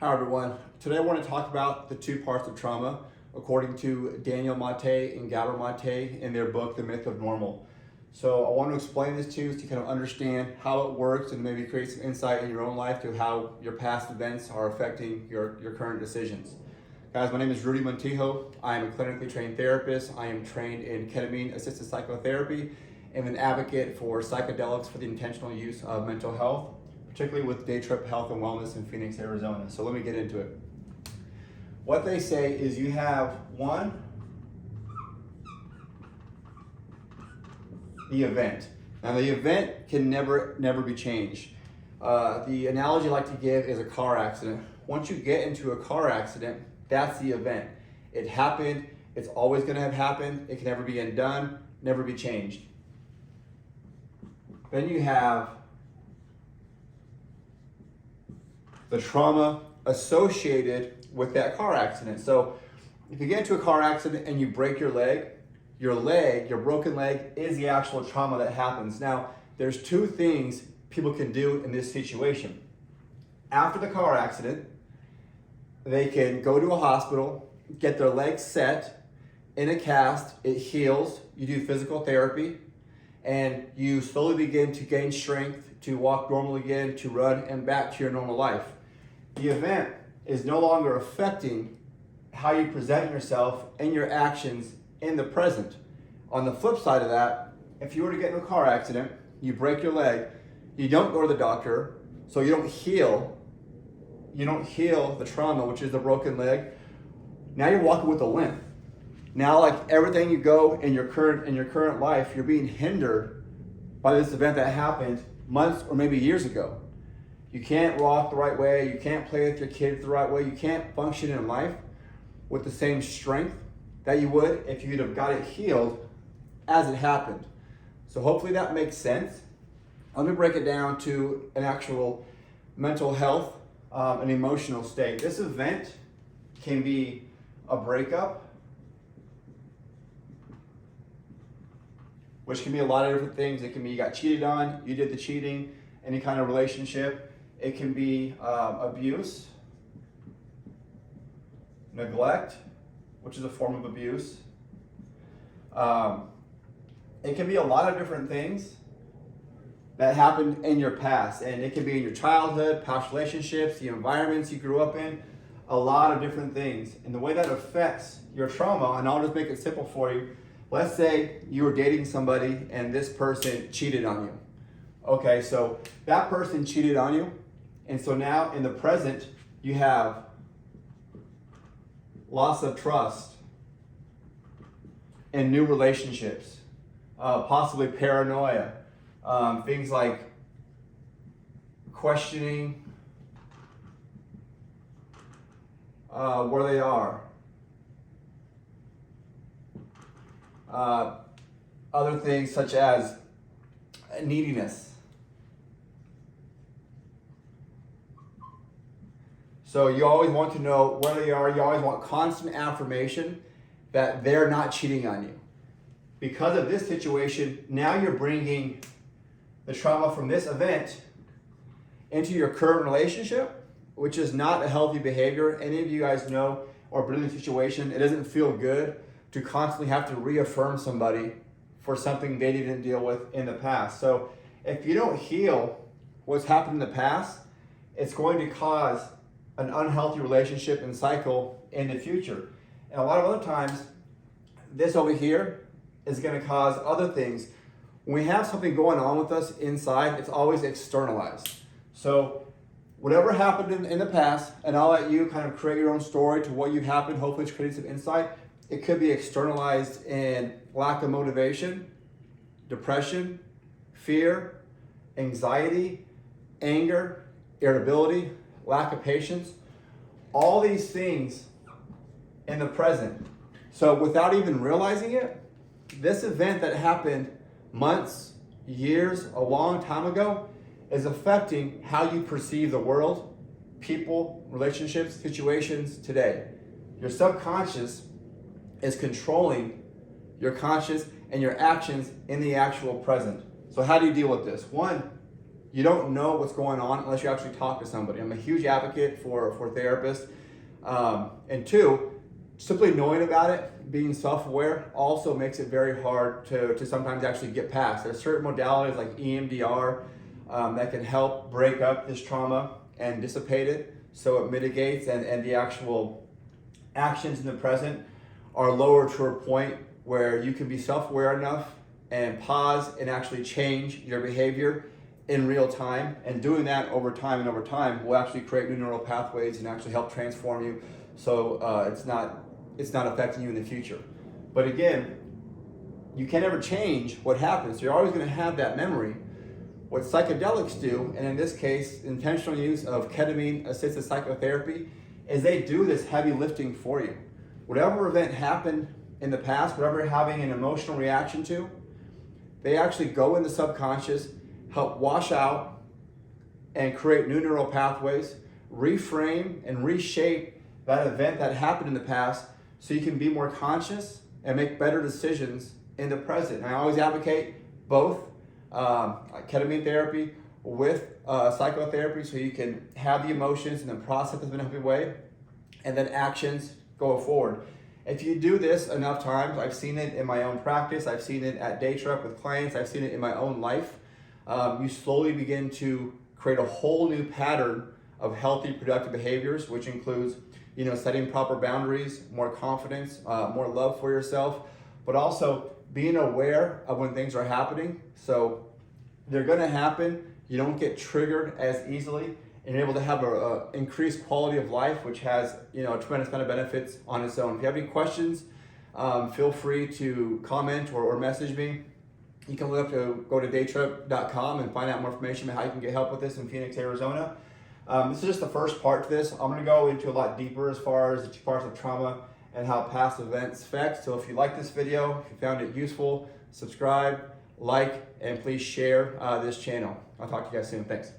Hi everyone. Today I want to talk about the two parts of trauma according to Daniel Mate and Gabor Mate in their book, The Myth of Normal. So I want to explain this to you so you kind of understand how it works and maybe create some insight in your own life to how your past events are affecting your current decisions. Guys, my name is Rudy Montijo. I am a clinically trained therapist. I am trained in ketamine-assisted psychotherapy and an advocate for psychedelics for the intentional use of mental health, particularly with Day Trip Health and Wellness in Phoenix, Arizona. So let me get into it. What they say is you have one, the event. Now the event can never be changed. The analogy I like to give is a car accident. Once you get into a car accident, that's the event. It happened, it's always gonna have happened, it can never be undone, never be changed. Then you have the trauma associated with that car accident. So if you get into a car accident and you break your broken leg is the actual trauma that happens. Now, there's two things people can do in this situation. After the car accident, they can go to a hospital, get their leg set in a cast, it heals, you do physical therapy, and you slowly begin to gain strength to walk normally again, to run, and back to your normal life. The event is no longer affecting how you present yourself and your actions in the present. On the flip side of that, if you were to get in a car accident, you break your leg, you don't go to the doctor, so you don't heal the trauma, which is the broken leg. Now you're walking with a limp. Now, like everything you go in your current life, you're being hindered by this event that happened months or maybe years ago. You can't walk the right way, you can't play with your kids the right way, you can't function in life with the same strength that you would if you'd have got it healed as it happened. So hopefully that makes sense. Let me break it down to an actual mental health and emotional state. This event can be a breakup, which can be a lot of different things. It can be you got cheated on, you did the cheating, any kind of relationship. It can be abuse, neglect, which is a form of abuse. It can be a lot of different things that happened in your past, and it can be in your childhood, past relationships, the environments you grew up in, a lot of different things. And the way that affects your trauma, and I'll just make it simple for you. Let's say you were dating somebody and this person cheated on you. Okay, so that person cheated on you, and so now in the present, you have loss of trust in new relationships, possibly paranoia, things like questioning where they are. Other things such as neediness. So you always want to know where they are. You always want constant affirmation that they're not cheating on you. Because of this situation, now you're bringing the trauma from this event into your current relationship, which is not a healthy behavior. Any of you guys know or been in a situation, it doesn't feel good to constantly have to reaffirm somebody for something they didn't deal with in the past. So if you don't heal what's happened in the past, it's going to cause an unhealthy relationship and cycle in the future. And a lot of other times, this over here is going to cause other things. When we have something going on with us inside, it's always externalized. So whatever happened in the past, and I'll let you kind of create your own story to what you've happened, hopefully it's creating some insight. It could be externalized in lack of motivation, depression, fear, anxiety, anger, irritability, lack of patience, all these things in the present. So without even realizing it, this event that happened months, years, a long time ago is affecting how you perceive the world, people, relationships, situations today. Your subconscious is controlling your conscious and your actions in the actual present. So how do you deal with this? One, you don't know what's going on unless you actually talk to somebody. I'm a huge advocate for therapists. And two, simply knowing about it, being self-aware, also makes it very hard to sometimes actually get past. There's certain modalities like EMDR that can help break up this trauma and dissipate it so it mitigates, and the actual actions in the present are lower to a point where you can be self-aware enough and pause and actually change your behavior in real time. And doing that over time will actually create new neural pathways and actually help transform you, so it's not affecting you in the future. But again, you can never change what happens. You're always going to have that memory. What psychedelics do, and in this case, intentional use of ketamine-assisted psychotherapy, is they do this heavy lifting for you. Whatever event happened in the past, whatever you're having an emotional reaction to, they actually go in the subconscious, help wash out and create new neural pathways, reframe and reshape that event that happened in the past so you can be more conscious and make better decisions in the present. And I always advocate both ketamine therapy with psychotherapy, so you can have the emotions and then process them in a healthy way, and then actions go forward. If you do this enough times, I've seen it in my own practice, I've seen it at day trip with clients, I've seen it in my own life, you slowly begin to create a whole new pattern of healthy, productive behaviors, which includes, setting proper boundaries, more confidence, more love for yourself, but also being aware of when things are happening. So they're going to happen. You don't get triggered as easily, and you're able to have an increased quality of life, which has a tremendous amount of benefits on its own. If you have any questions, feel free to comment or message me. You can go to daytrip.com and find out more information about how you can get help with this in Phoenix, Arizona. This is just the first part to this. I'm going to go into a lot deeper as far as the two parts of trauma and how past events affect. So if you like this video, if you found it useful, subscribe, like, and please share this channel. I'll talk to you guys soon. Thanks.